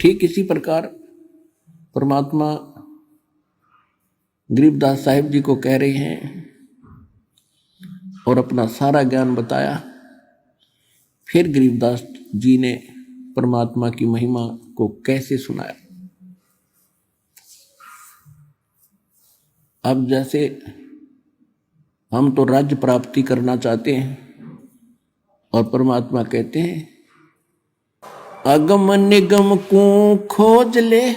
ठीक इसी प्रकार परमात्मा गरीबदास साहिब जी को कह रहे हैं और अपना सारा ज्ञान बताया। फिर गरीबदास जी ने परमात्मा की महिमा को कैसे सुनाया। अब जैसे हम तो राज्य प्राप्ति करना चाहते हैं और परमात्मा कहते हैं अगम निगम को खोज ले,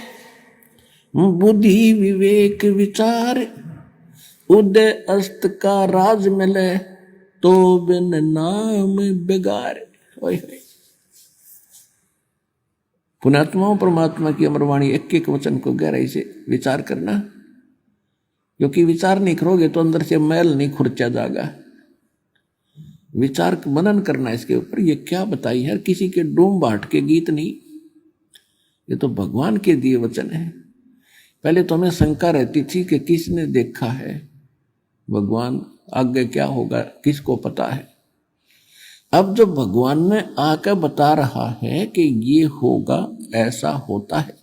बुद्धि विवेक विचार, उदय अस्त का राज मिले, तो बिन नाम बेगार। पुण्यात्माओं, परमात्मा की अमरवाणी एक एक वचन को गहराई से विचार करना, क्योंकि विचार नहीं करोगे तो अंदर से मैल नहीं खुर्चा जाएगा। विचार मनन करना इसके ऊपर। ये क्या बताई है, किसी के डोम बाट के गीत नहीं, ये तो भगवान के दिए वचन है। पहले तो हमें शंका रहती थी कि किसने देखा है भगवान, आगे क्या होगा किसको पता है। अब जब भगवान ने आकर बता रहा है कि ये होगा, ऐसा होता है,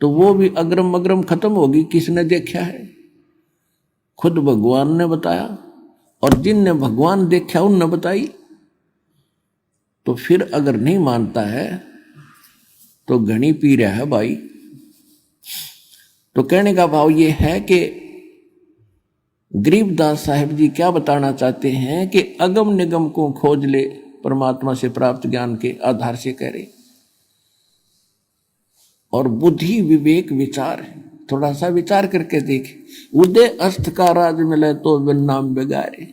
तो वो भी अग्रम अग्रम खत्म होगी। किसने देखा है? खुद भगवान ने बताया, और जिनने भगवान देखा उनने बताई। तो फिर अगर नहीं मानता है तो घनी पी रहा है भाई। तो कहने का भाव ये है कि गरीबदास साहिब जी क्या बताना चाहते हैं कि अगम निगम को खोज ले, परमात्मा से प्राप्त ज्ञान के आधार से कह रहे, और बुद्धि विवेक विचार, थोड़ा सा विचार करके देख, उदय अस्त का राज मिले तो बिन नाम बेगारे।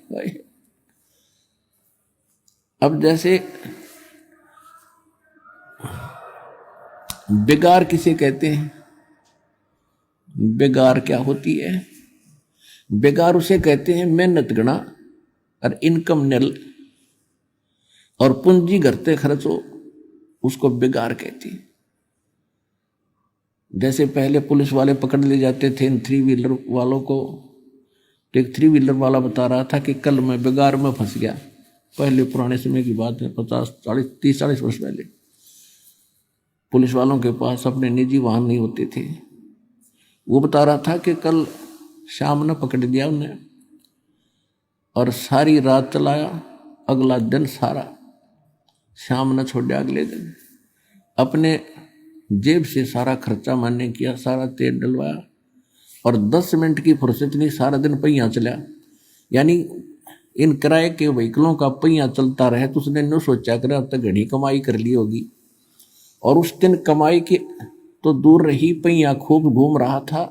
अब जैसे बेगार किसे कहते हैं? बेगार क्या होती है? बेगार उसे कहते हैं मेहनत गणा और इनकम निल और पूंजी घरते खर्च हो, उसको बेगार कहती है। जैसे पहले पुलिस वाले पकड़ ले जाते थे इन 3 व्हीलर वालों को, तो एक 3 व्हीलर वाला बता रहा था कि कल मैं बेगार में फंस गया। पहले पुराने समय की बात है, 30-40 वर्ष पहले। पुलिस वालों के पास अपने निजी वाहन नहीं होते थे। वो बता रहा था कि कल शाम ने पकड़ दिया उन्हें और सारी रात चलाया, अगला दिन सारा, शाम ने छोड़ा अगले दिन। अपने जेब से सारा खर्चा मान्य किया, सारा तेल डलवाया और 10 मिनट की फुर्सत नहीं, सारा दिन पहिया चला। यानी इन किराए के व्हीकलों का पहिया चलता रहे तो उसने न सोचा कर अब तक घनी कमाई कर ली होगी। और उस दिन कमाई के तो दूर रही, पहिया खूब घूम रहा था।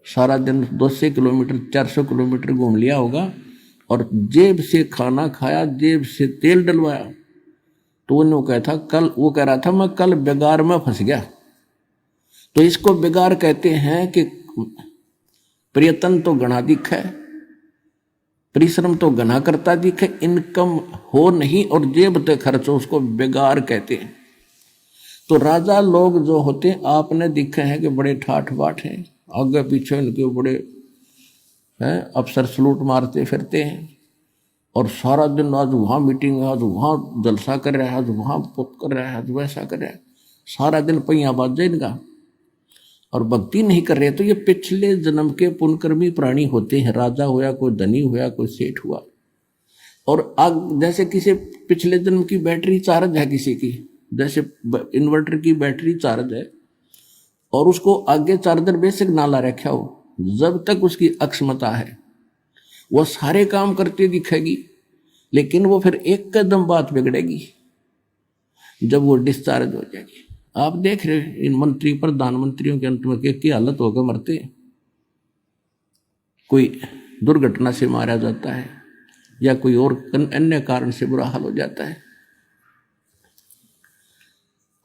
सारा दिन 200 किलोमीटर 400 किलोमीटर घूम लिया होगा और जेब से खाना खाया, जेब से तेल डलवाया। तो वो कह रहा था मैं कल बेगार में फंस गया। तो इसको बेगार कहते हैं कि प्रयत्न तो घना दिखे, परिश्रम तो घना करता दिखे, इनकम हो नहीं और जेब ते खर्च हो, उसको बेगार कहते हैं। तो राजा लोग जो होते हैं आपने दिखे हैं कि बड़े ठाठ बाट हैं, आगे पीछे इनके बड़े हैं अफसर सलूट मारते फिरते हैं और सारा दिन आज वहाँ मीटिंग, आज वहाँ जलसा कर रहा है, आज वहाँ पुत कर रहा है, आज वैसा कर रहा है, सारा दिन पहिया बाज जाए इनका और भक्ति नहीं कर रहे। तो ये पिछले जन्म के पुण्यकर्मी प्राणी होते हैं। राजा हुआ, कोई धनी हुआ, कोई सेठ हुआ। और आग जैसे किसी पिछले जन्म की बैटरी चार्ज है, किसी की जैसे इन्वर्टर की बैटरी चार्ज है और उसको आगे चार्जर बेसिक ना ला रखा हो, जब तक उसकी अक्षमता है वो सारे काम करती दिखेगी, लेकिन वो फिर एक कदम बात बिगड़ेगी जब वो डिस्चार्ज हो जाएगी। आप देख रहे हैं इन मंत्री प्रधानमंत्रियों के अंत में की हालत होकर मरते हैं। कोई दुर्घटना से मारा जाता है या कोई और अन्य कारण से बुरा हाल हो जाता है,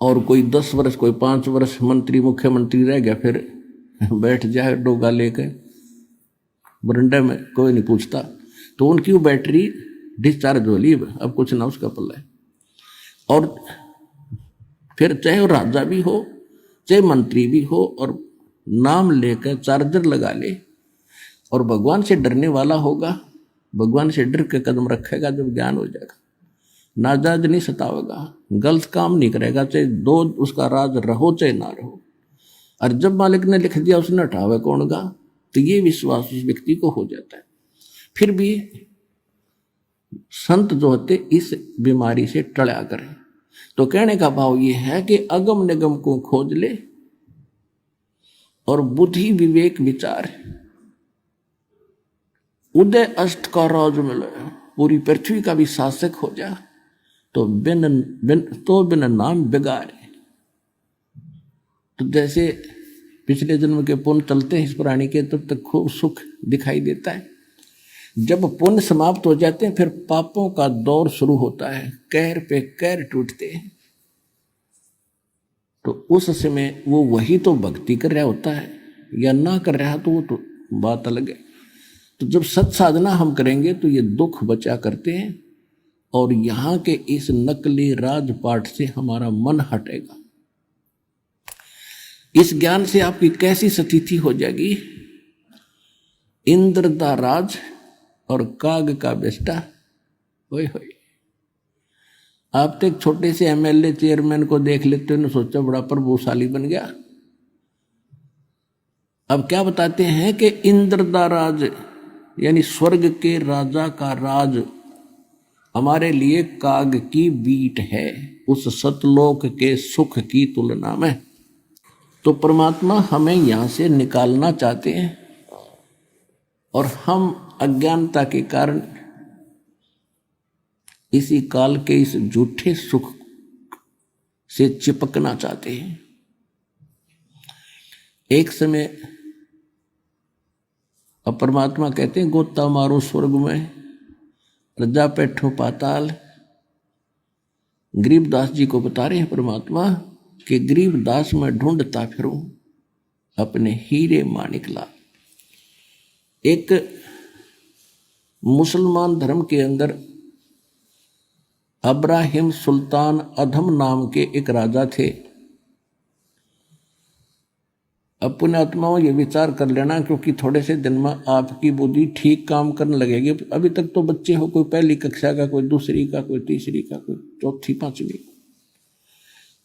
और कोई 10 वर्ष कोई 5 वर्ष मंत्री मुख्यमंत्री रह गया, फिर बैठ जाए डोगा लेकर बरंडे में, कोई नहीं पूछता। तो उनकी वो बैटरी डिस्चार्ज हो ली, अब कुछ ना उसका पल्ला है। और फिर चाहे वो राजा भी हो चाहे मंत्री भी हो और नाम लेकर चार्जर लगा ले और भगवान से डरने वाला होगा, भगवान से डर के कदम रखेगा, जब ज्ञान हो जाएगा नाजायज नहीं सतावेगा, गलत काम नहीं करेगा, चाहे दो उसका राज रहो चाहे ना रहो। और जब मालिक ने लिख दिया उसने हटावे कौन गा, तो ये विश्वास उस व्यक्ति को हो जाता है। फिर भी संत जो होते इस बीमारी से टला करें। तो कहने का भाव ये है कि अगम निगम को खोज ले और बुद्धि विवेक विचार, उदय अष्ट का राज मिले, पूरी पृथ्वी का भी शासक हो जा, तो बिन नाम बिगाड़े। तो जैसे पिछले जन्म के पुण्य चलते हैं इस प्राणी के, तब तक खूब सुख दिखाई देता है। जब पुण्य समाप्त हो जाते हैं फिर पापों का दौर शुरू होता है, कहर पे कहर टूटते हैं। तो उस समय वो वही तो भक्ति कर रहा होता है, या ना कर रहा तो वो तो बात अलग है। तो जब सत साधना हम करेंगे तो ये दुख बचा करते हैं, और यहाँ के इस नकली राजपाट से हमारा मन हटेगा। इस ज्ञान से आपकी कैसी स्थिति हो जाएगी, इंद्र दा राज और काग का बेस्टा, होए होए। आप तो एक छोटे से एमएलए चेयरमैन को देख लेते हो, सोचा बड़ा प्रभुशाली बन गया। अब क्या बताते हैं कि इंद्र दा राज यानी स्वर्ग के राजा का राज हमारे लिए काग की बीट है, उस सतलोक के सुख की तुलना में। तो परमात्मा हमें यहां से निकालना चाहते हैं, और हम अज्ञानता के कारण इसी काल के इस झूठे सुख से चिपकना चाहते हैं। एक समय अब परमात्मा कहते हैं गोता मारो स्वर्ग में, रजा बैठो पाताल। गरीबदास जी को बता रहे हैं परमात्मा कि गरीबदास में ढूंढता फिरूं अपने हीरे माणिक लाल। एक मुसलमान धर्म के अंदर अब्राहिम सुल्तान अधम नाम के एक राजा थे। अब पुण्यात्माओं ये विचार कर लेना, क्योंकि थोड़े से दिन में आपकी बुद्धि ठीक काम करने लगेगी। अभी तक तो बच्चे हो, कोई पहली कक्षा का, कोई दूसरी का, कोई तीसरी का, कोई चौथी पांचवी।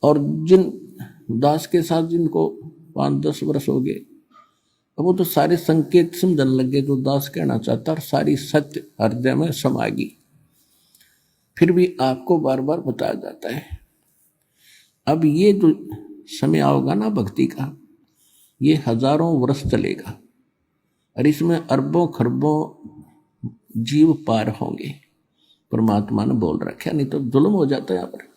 और जिन दास के साथ जिनको 5-10 वर्ष हो गए, अब वो तो सारे संकेत समझने लग गए जो दास कहना चाहता, और सारी सत्य हृदय में समाएगी। फिर भी आपको बार बार बताया जाता है। अब ये जो समय आओगा ना भक्ति का, ये हजारों वर्ष चलेगा, और इसमें अरबों खरबों जीव पार होंगे। परमात्मा ने बोल रखा, नहीं तो जुल्म हो जाता है यहाँ पर।